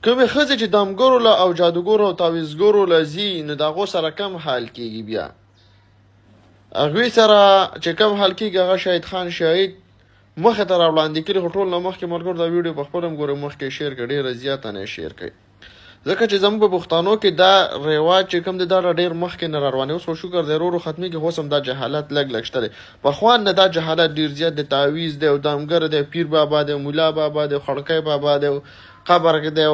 کومې ښځې چې دمګرو له او جادوګرو او تعویزګرو له ځي نو د هغو سره کم حال کېږي بیا هغوی سره چې کم حال کېږي هغه شهید خان شهید مخې ته راوړاندې کړي خو ټول نه مخکې ملګرو دا ویډیو په خپل هم ګورئ مخکې شیر کړئ ډېره زیاته نه شیر کړئ ځکه چې زموږ په پښتنو کې دا رواج چې کوم دی دا ډېر مخکې نه راروانې اوس خو شکر دی ورو ورو ختمېږي خو اوس هم دا جهالت لږ لږ شته دی پخوا نه دا جهالت ډېر زیات دی تعویز دی او دمګر دی پیر بابا دی مولا بابا دی خړکی بابا دی قبر کې دی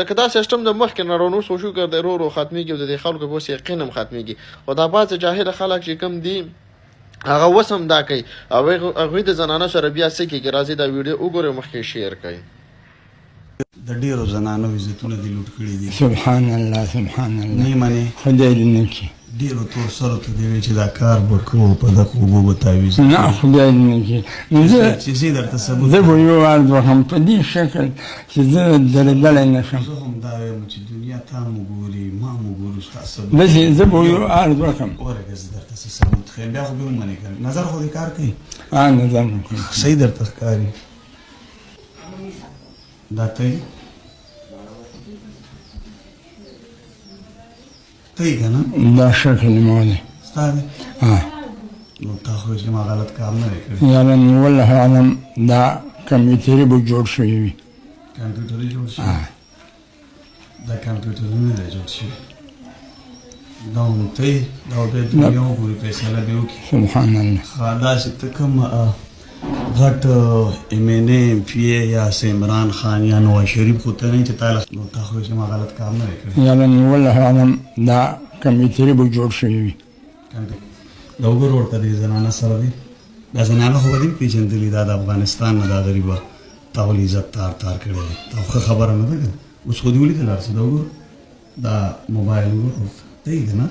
لکه دا سیسټم د مخکې نه روانو اوس خو شکر دی ورو ورو ختمېږي او د دې خلکو په اوس یقین هم ختمېږي خو دا بعضې جاهله خلک چې کوم دي هغه اوس هم دا کوي او هغوی د زنانه سره بیا څه کېږي راځئ دا ویډیو وګورئ مخکې شیر کړئ د ډیرو زنانو عزتونه دې لوټ کړي دي سبحان الله سبحان الله نه منې خدای دې نه کړي ډیرو تور سره ته دې وایي چې دا کار به کوو په دغه اوبو به تعویض نه خدای دې نه کړي چې زه درته ثبوت زه به یو عرض وکړم په دې شکل چې زه درېدلی نه شم زه هم دا وایم چې دنیا تا مو ګوري ما مو ګورو ستا ثبوت داسې زه به یو عرض وکړم ورکه زه درته څه ثبوت ښیم بیا خو به ومنې که نظر خو دې کار کوي نظر مې کوي صحیح درته ښکاري دا ته یې ته یې که نه دا شکل ما دی ستا دی نو تا خو چې ما غلط کار نه دی کړی یعنې والله اعلم دا کمپیوټري به جوړ شوی وي کمپیوټري جوړ شوی دا کمپیوټرونه دی جوړ شوي دا هم ته یې دا بیا دنیا وګوري فیصله دې وکړي سبحان الله داسې ته کوم غټ ایم این اے ایم پی اے یا عمران خان یا نواز شریف خو ته نه چې تا نو تا خو چې ما غلط کار نه دی کړی یعنې والله اعلم دا کمپیوټري به جوړ شوی وي دا وګوره ورته دې زنانه سره دی دا زنانه خو به دې پېژندلي دا د افغانستان نه دا غریبه تا ولې عزت تار تار کړی دی دا ښه خبره نه ده که اوس خو دې ولیدل هر څه دا وګوره دا موبایل وګوره ته یې که نه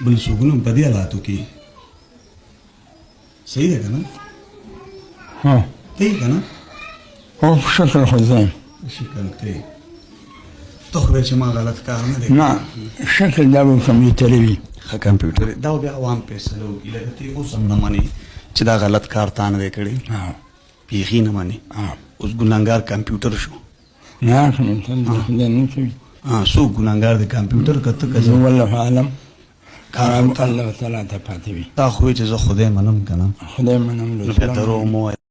بل څوک نه په دې حالاتو کې صحیح ده که نه ته یې که نه هو شکل خو زه یم شکل ته یې ته خو چې ما غلط کار نه دی نه شکل دا به کمپیوټري وي ښه کمپیوټر دا بیا عوام فیصله وکړي لکه ته اوس هم نه منې چې دا غلط کار تا نه دی کړی بیخي نه منې اوس ګناهګار کمپیوټر شو نه کمپیوټر د خدای نه کوي څوک ګناهګار دی کمپیوټر که ته که زه والله اعلم الله تعالی ته پاتې وي تا خو چې زه خدای منم که نه خدای منم نو بیا دروغ مه وایه